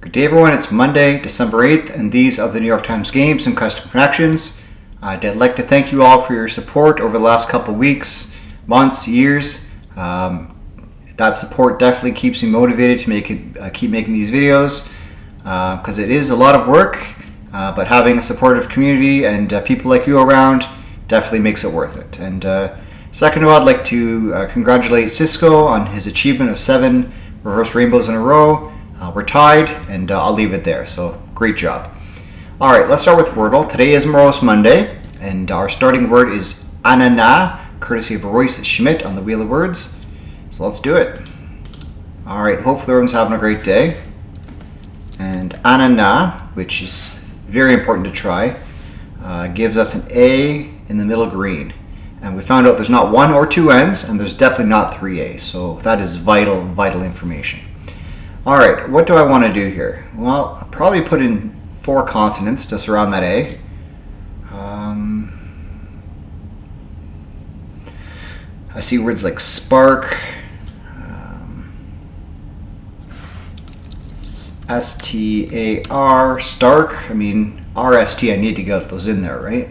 Good day everyone, it's Monday, December 8th, and these are the New York Times Games and Custom Connections. I'd like to thank you all for your support over the last couple weeks, months, years. That support definitely keeps me motivated to keep making these videos, because it is a lot of work, but having a supportive community and people like you around definitely makes it worth it. And second of all, I'd like to congratulate Cisco on his achievement of 7 reverse rainbows in a row. We're tied, and I'll leave it there, so great job. Alright, let's start with Wordle. Today is Morose Monday, and our starting word is anana, courtesy of Royce Schmidt on the Wheel of Words. So let's do it. Alright, hopefully everyone's having a great day. And anana, which is very important to try, gives us an A in the middle green. And we found out there's not 1 or 2 N's, and there's definitely not 3 A's, so that is vital information. Alright, what do I want to do here? Well, I'll probably put in 4 consonants to surround that A. I see words like spark, S-T-A-R, stark. I mean, R-S-T, I need to get those in there, right?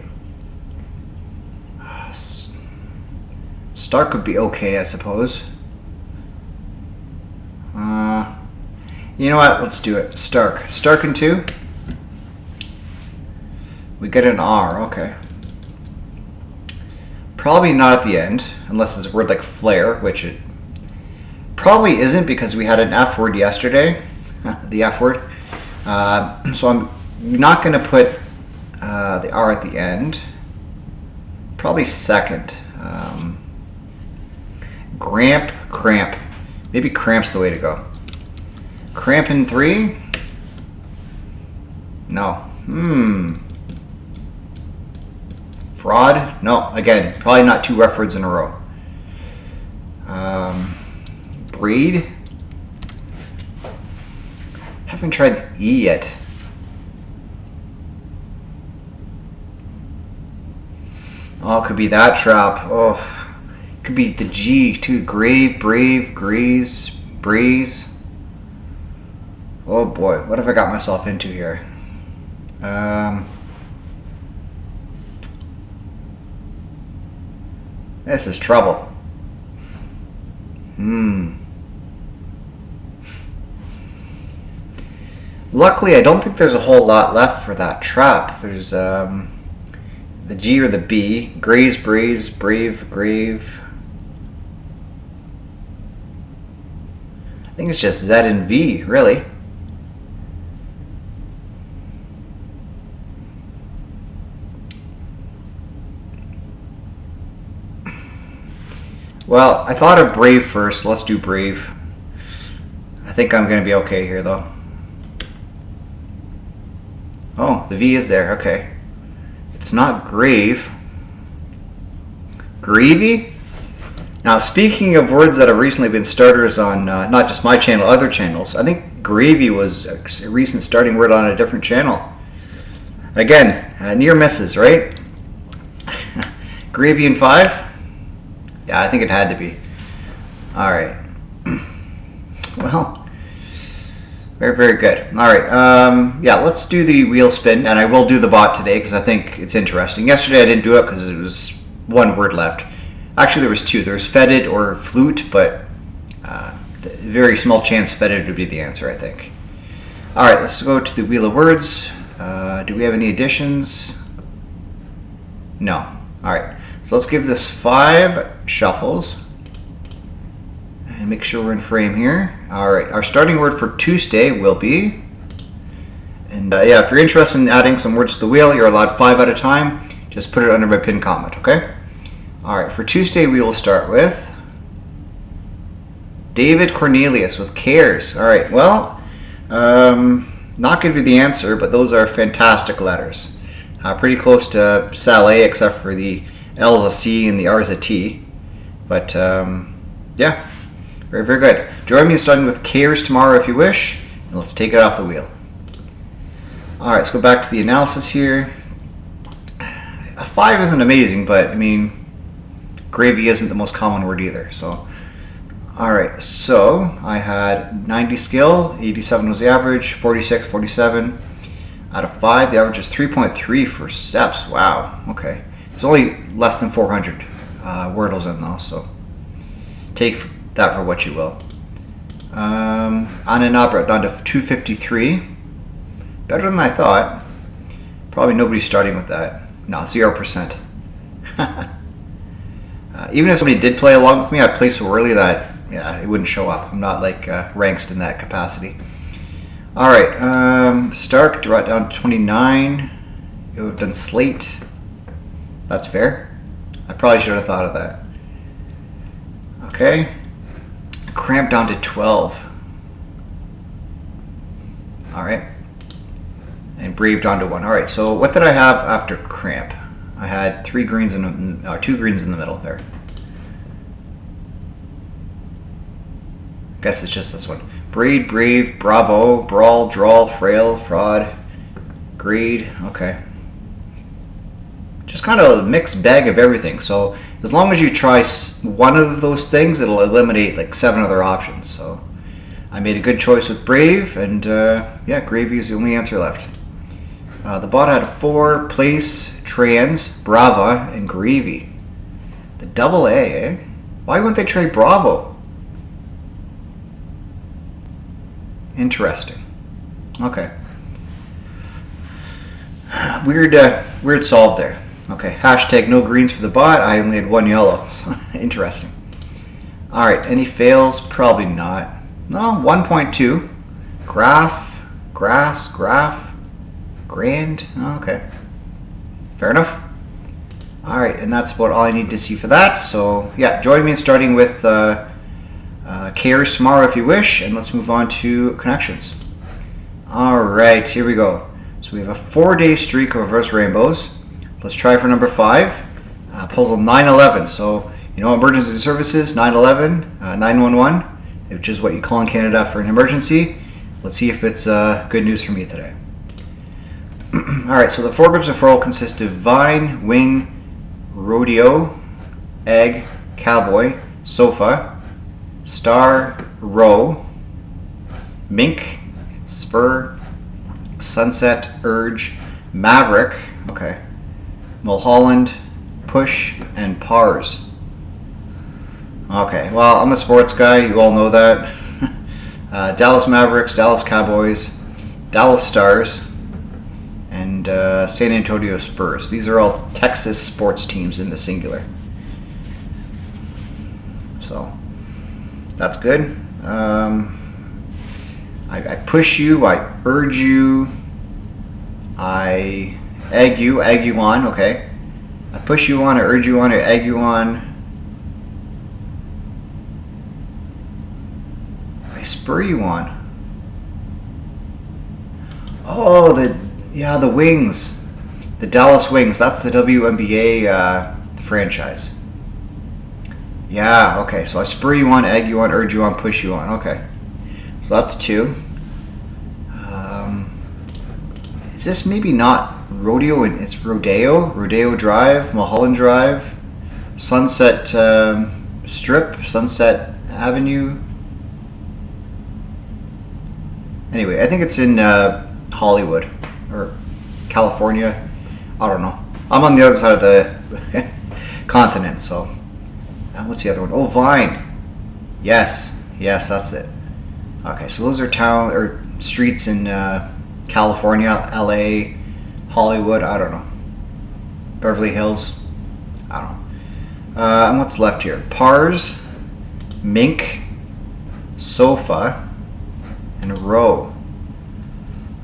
Stark would be okay, I suppose. You know what? Let's do it. Stark. Stark in 2. We get an R. Okay. Probably not at the end, unless it's a word like flare, which it probably isn't because we had an F word yesterday. The F word. So I'm not going to put the R at the end. Probably second. Gramp, cramp. Maybe cramp's the way to go. Cramp in 3? No. Fraud? No. Again, probably not 2 F words in a row. Breed? Haven't tried the E yet. Oh, it could be that trap. Oh, it could be the G too. Grave, brave, grease, breeze. Oh boy, what have I got myself into here? This is trouble. Luckily, I don't think there's a whole lot left for that trap. There's the G or the B. Graze, braze, brave, grave. I think it's just Z and V, really. Well, I thought of brave first. Let's do brave. I think I'm going to be okay here, though. Oh, the V is there. Okay. It's not grave. Gravy? Now, speaking of words that have recently been starters on not just my channel, other channels, I think gravy was a recent starting word on a different channel. Again, near misses, right? Gravy in 5? Yeah, I think it had to be. Alright. Well, very good. Alright, yeah, let's do the wheel spin, and I will do the bot today because I think it's interesting. Yesterday I didn't do it because it was 1 word left. Actually, there was 2. There was fetid or flute, but very small chance fetid would be the answer, I think. Alright, let's go to the Wheel of Words. Do we have any additions? No. Alright. So let's give this 5 shuffles and make sure we're in frame here. Alright, our starting word for Tuesday will be, and yeah, if you're interested in adding some words to the wheel, you're allowed 5 at a time. Just put it under my pinned comment, okay? Alright, for Tuesday we will start with David Cornelius with cares. Alright, well, not going to be the answer, but those are fantastic letters. Pretty close to Saleh, except for the L's a C and the R's a T. But yeah, very good. Join me starting with cares tomorrow if you wish, and let's take it off the wheel. Alright, let's go back to the analysis here. A 5 isn't amazing, but I mean, gravy isn't the most common word either. So Alright, so I had 90 skill, 87 was the average, 46, 47. Out of 5, the average is 3.3 for steps. Wow, okay. It's only less than 400 Wordles in though, so take that for what you will. On and up, down to 253. Better than I thought. Probably nobody's starting with that. No, 0%. Even if somebody did play along with me, I'd play so early that it wouldn't show up. I'm not like ranked in that capacity. All right, Stark brought down to 29. It would have done Slate. That's fair. I probably should have thought of that. Okay. Cramp down to 12. All right. And Brave down to 1. All right, so what did I have after Cramp? I had 2 greens in the middle there. I guess it's just this one. Braid, Brave, Bravo, Brawl, Drawl, Frail, Fraud, Greed. Okay. Just kind of a mixed bag of everything. So as long as you try one of those things, it'll eliminate like 7 other options. So I made a good choice with Brave, and yeah, Gravy is the only answer left. The bot had 4, Place, Trans, Brava, and Gravy. The double A, eh? Why wouldn't they try Bravo? Interesting. Okay. Weird solve there. Okay, hashtag no greens for the bot. I only had 1 yellow. Interesting. All right, any fails? Probably not. No, 1.2. Graph, grass, graph, grand. Oh, okay. Fair enough. All right, and that's about all I need to see for that. So yeah, join me in starting with Cares tomorrow if you wish, and let's move on to Connections. All right, here we go. So we have a 4-day streak of reverse rainbows. Let's try for number 5. Puzzle 911. So you know emergency services, 911, 911, which is what you call in Canada for an emergency. Let's see if it's good news for me today. All right, so the 4 groups of 4 consist of Vine, Wing, Rodeo, Egg, Cowboy, Sofa, Star, Row, Mink, Spur, Sunset, Urge, Maverick, okay, Mulholland, Push, and Pars. Okay, well, I'm a sports guy, you all know that. Dallas Mavericks, Dallas Cowboys, Dallas Stars, and San Antonio Spurs. These are all Texas sports teams in the singular. So that's good. I push you, I urge you, I egg you on, okay. I push you on, I urge you on, I egg you on. I spur you on. Oh, the Wings. The Dallas Wings, that's the WNBA franchise. Yeah, okay, so I spur you on, egg you on, urge you on, push you on, okay. So that's 2. Is this maybe not Rodeo, and it's Rodeo Drive, Mulholland Drive, Sunset Strip, Sunset Avenue. Anyway, I think it's in Hollywood or California. I don't know. I'm on the other side of the continent, so. What's the other one? Oh, Vine. Yes, that's it. Okay, so those are town or streets in California, LA, Hollywood. I don't know. Beverly Hills. I don't know. And what's left here? Pars, Mink, Sofa, and Row.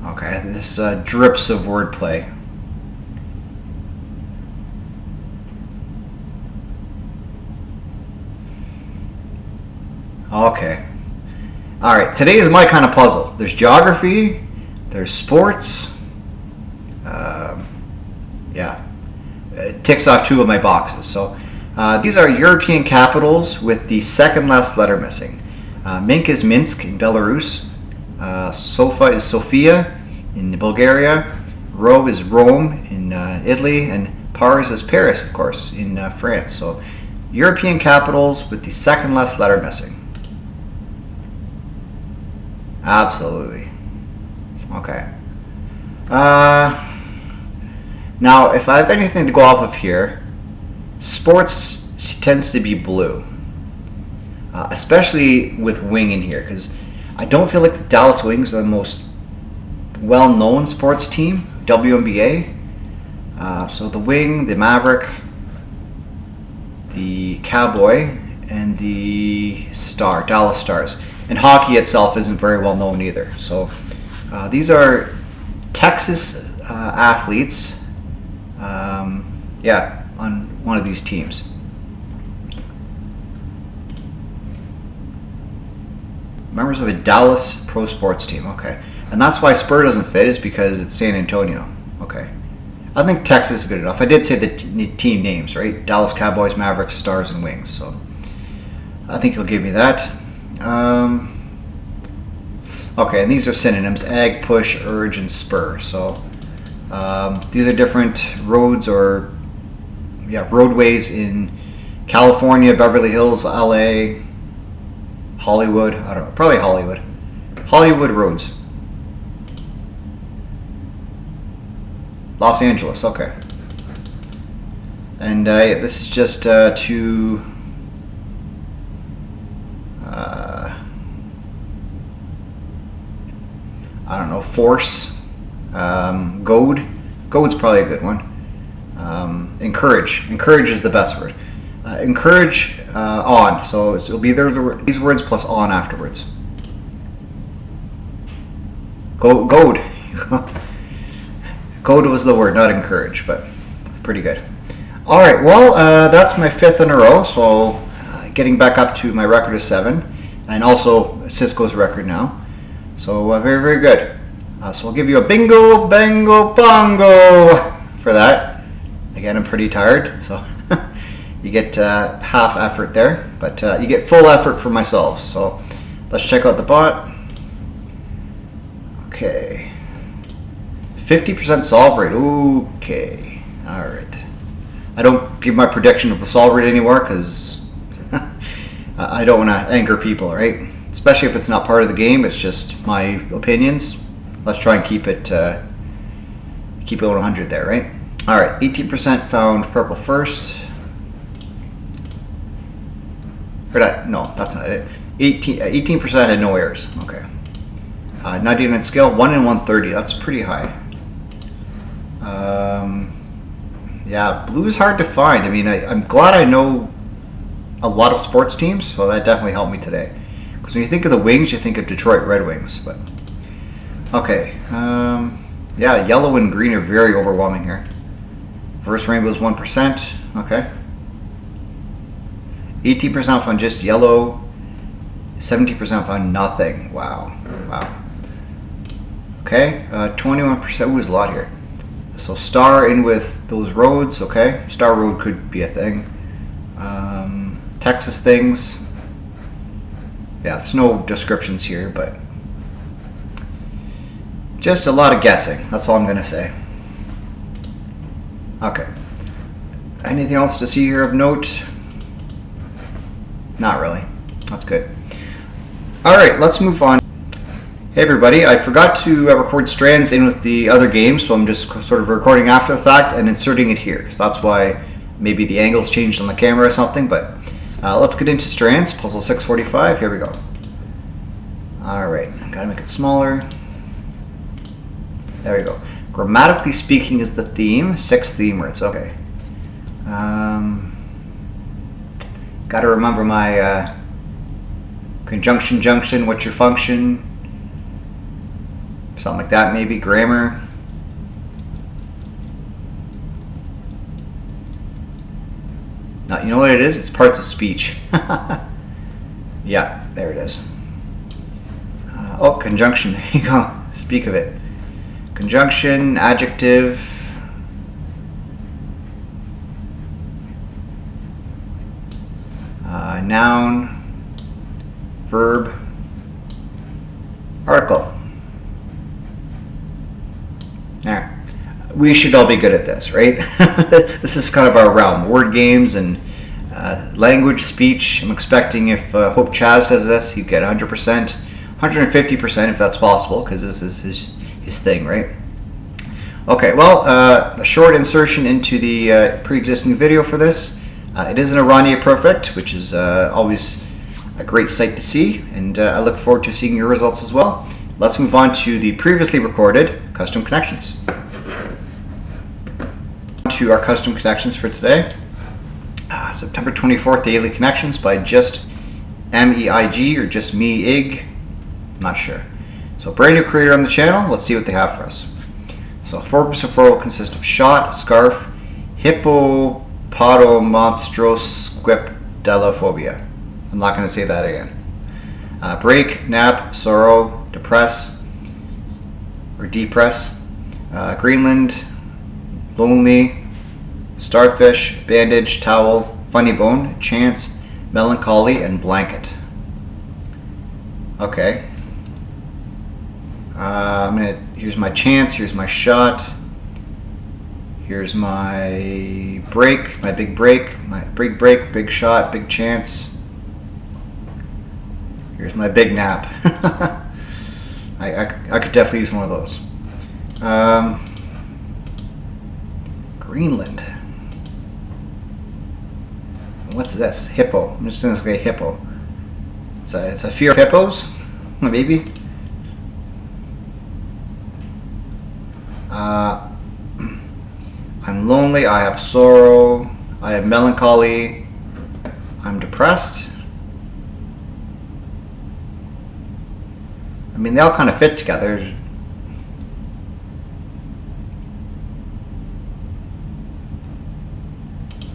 Okay, this drips of wordplay. Okay. All right. Today is my kind of puzzle. There's geography. There's sports. Yeah. It ticks off 2 of my boxes. So these are European capitals with the second last letter missing. Mink is Minsk in Belarus. Sofa is Sofia in Bulgaria. Rome is Rome in Italy. And Paris is Paris, of course, in France. So European capitals with the second last letter missing. Absolutely. Okay. Now, if I have anything to go off of here, sports tends to be blue. Especially with wing in here, because I don't feel like the Dallas Wings are the most well-known sports team, WNBA. So the Wing, the Maverick, the Cowboy, and the Star, Dallas Stars. And hockey itself isn't very well known either. So these are Texas athletes, on one of these teams. Members of a Dallas pro sports team. Okay. And that's why Spur doesn't fit, is because it's San Antonio. Okay. I think Texas is good enough. I did say the team names, right? Dallas Cowboys, Mavericks, Stars, and Wings. So I think you'll give me that. Okay, and these are synonyms: ag, push, urge, and spur. So these are different roads or roadways in California, Beverly Hills, LA, Hollywood. I don't know, probably Hollywood. Hollywood roads. Los Angeles, okay. And this is just to I don't know, force, goad. Goad's probably a good one. Encourage. Encourage is the best word. Encourage on. So it'll be these words plus on afterwards. Goad. Goad was the word, not encourage, but pretty good. All right, well, that's my 5th in a row. So getting back up to my record of 7, and also Cisco's record now. So very, very good. So I'll give you a bingo, bango, bongo for that. Again, I'm pretty tired, so you get half effort there, but you get full effort for myself. So let's check out the bot. Okay. 50% solve rate. Okay. All right. I don't give my prediction of the solve rate anymore because I don't want to anger people, right? Especially if it's not part of the game. It's just my opinions. Let's try and keep it 100 there, right? All right. 18% found purple first. No, that's not it. 18% had no errors. Okay. 99 scale, 1 in 130. That's pretty high. Yeah, blue is hard to find. I mean, I'm glad I know a lot of sports teams, so that definitely helped me today. Because when you think of the Wings, you think of Detroit Red Wings. But okay, yeah, yellow and green are very overwhelming here. First rainbow is 1%. Okay. 18% found just yellow. 17% found nothing. Wow. Wow. Okay. 21%. Ooh, there's a lot here. So star in with those roads. Okay. Star road could be a thing. Texas things. Yeah, there's no descriptions here, but just a lot of guessing. That's all I'm going to say. Okay. Anything else to see here of note? Not really. That's good. All right, let's move on. Hey everybody, I forgot to record strands in with the other game, so I'm just sort of recording after the fact and inserting it here. So that's why maybe the angle's changed on the camera or something, but let's get into strands. Puzzle 645, here we go. All right, gotta make it smaller. There we go. Grammatically speaking is the theme. 6 theme words, okay. Gotta remember my conjunction, junction, what's your function? Something like that, maybe. Grammar. Now, you know what it is? It's parts of speech. Yeah, there it is. Oh, conjunction. There you go. Speak of it. Conjunction, adjective. Noun, verb, article. There. We should all be good at this, right? This is kind of our realm. Word games and language, speech. I'm expecting if Hope Chaz says this, he'd get 100%. 150% if that's possible, because this is his thing, right? Okay, well, a short insertion into the pre-existing video for this. It is an Oranje Perfect, which is always a great sight to see, and I look forward to seeing your results as well. Let's move on to the previously recorded custom connections. To our custom connections for today. September 24th, Daily Connections by Justmeig or Justmeig, I'm not sure. So brand new creator on the channel, let's see what they have for us. So 4+4 will consist of shot, scarf, hippopotamonstrosquipedalophobia. I'm not going to say that again. Break, nap, sorrow, depress, or depress, Greenland, lonely, starfish, bandage, towel, funny bone, chance, melancholy, and blanket. Okay. Here's my chance, here's my shot, here's my break, my big break, big shot, big chance. Here's my big nap. I could definitely use one of those. Greenland. What's this? Hippo. I'm just going to say hippo. It's a fear of hippos, maybe. I'm lonely. I have sorrow. I have melancholy. I'm depressed. I mean, they all kind of fit together.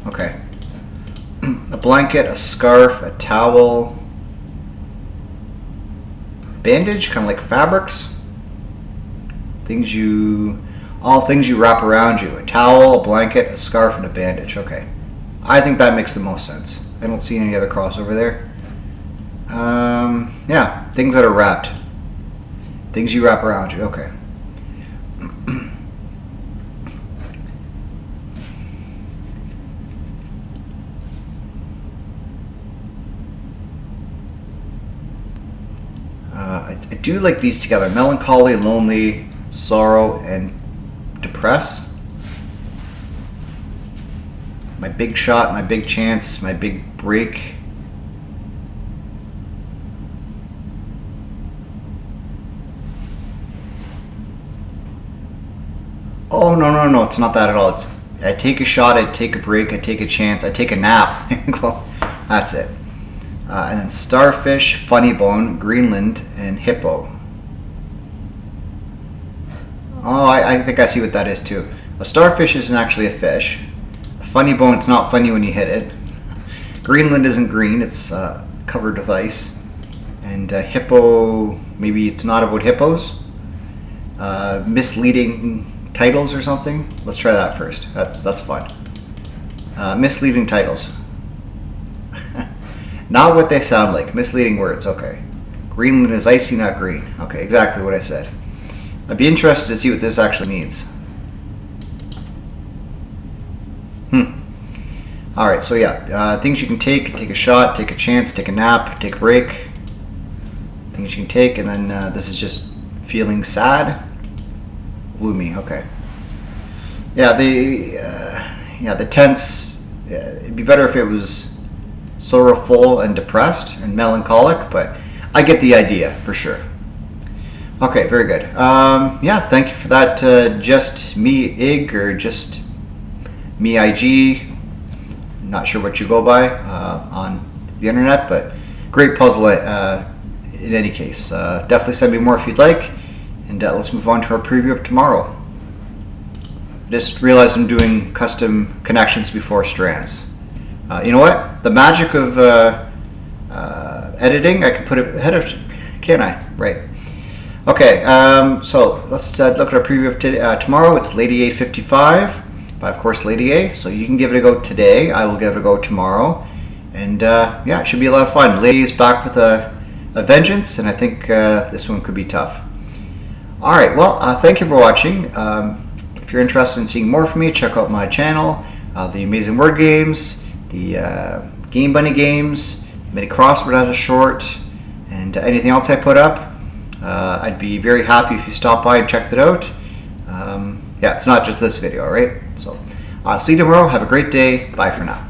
Okay. A blanket, a scarf, a towel, a bandage, kind of like fabrics. All things you wrap around you. A towel, a blanket, a scarf, and a bandage. Okay. I think that makes the most sense. I don't see any other crossover there. Yeah, things that are wrapped. Things you wrap around you. Okay. I do like these together. Melancholy, lonely, sorrow, and depress. My big shot, my big chance, my big break. Oh, no, it's not that at all. It's I take a shot, I take a break, I take a chance, I take a nap. Well, that's it. And then starfish, funny bone, Greenland, and hippo. Oh, I think I see what that is too. A starfish isn't actually a fish. A funny bone, it's not funny when you hit it. Greenland isn't green, it's covered with ice. And hippo, maybe it's not about hippos. Misleading titles or something. Let's try that first. That's fun. Misleading titles. Not what they sound like. Misleading words. Okay. Greenland is icy, not green. Okay, exactly what I said. I'd be interested to see what this actually means. Alright, so yeah, things you can take a shot, take a chance, take a nap, take a break. Things you can take, and then this is just feeling sad. Gloomy, okay. Yeah, the tense, it'd be better if it was sorrowful and depressed and melancholic, but I get the idea for sure. Okay, very good. Yeah, thank you for that, Justmeig or Justmeig. Not sure what you go by on the internet, but great puzzle in any case. Definitely send me more if you'd like, and let's move on to our preview of tomorrow. I just realized I'm doing custom connections before strands. You know what? The magic of editing, I can put it ahead of, can't I? Right. Okay, so let's look at our preview of tomorrow. It's Lady A 55 by, of course, Lady A. So you can give it a go today. I will give it a go tomorrow. And yeah, it should be a lot of fun. Lady is back with a vengeance, and I think this one could be tough. All right, well, thank you for watching. If you're interested in seeing more from me, check out my channel, the Amazing Word Games, the Game Bunny games, Mini Crossword has a short, and anything else I put up. I'd be very happy if you stop by and check that out. Yeah, it's not just this video, right? So, see you tomorrow. Have a great day. Bye for now.